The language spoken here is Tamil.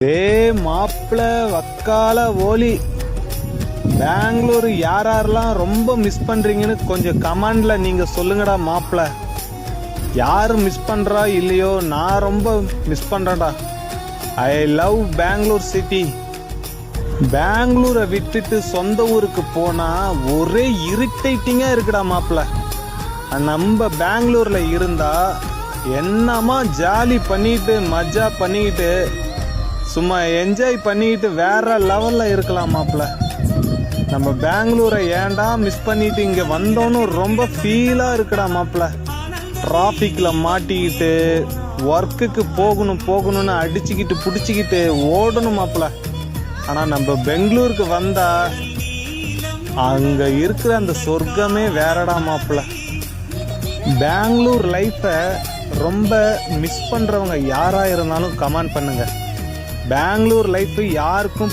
மாப்பிள வக்கால ஓலி பெங்களூர் யாரெல்லாம் ரொம்ப மிஸ் பண்றீங்கன்னு கொஞ்சம் கமெண்ட்ல நீங்க சொல்லுங்கடா மாப்பிள. யாரு மிஸ் பண்றா இல்லையோ, நான் ரொம்ப மிஸ் பண்றேன்டா. I love Bangalore city. பெங்களூரை விட்டுட்டு சொந்த ஊருக்கு போனா ஒரே இரிட்டேட்டிங்கா இருக்குடா மாப்பிள. நம்ம பெங்களூர்ல இருந்தா என்னமா ஜாலி பண்ணிட்டு மஜா பண்ணிக்கிட்டு சும்மா என்ஜாய் பண்ணிக்கிட்டு வேற லெவல்ல இருக்கலாம் மாப்பிள. நம்ம பெங்களூரை ஏன்டா மிஸ் பண்ணிட்டு இங்க வந்தோன்னு ரொம்ப ஃபீலா இருக்குடா மாப்பிள. டிராபிக்ல மாட்டிக்கிட்டு ஒர்க்குக்கு போகணும்னு அடிச்சுக்கிட்டு புடிச்சுக்கிட்டு ஓடணும் மாப்பிள. ஆனா நம்ம பெங்களூருக்கு வந்தா அங்க இருக்கிற அந்த சொர்க்கமே வேறடா மாப்பிள. பெங்களூர் லைஃப ரொம்ப மிஸ் பண்றவங்க யாரா இருந்தாலும் கமெண்ட் பண்ணுங்க. பெங்களூர் லைஃப் யாருக்கும்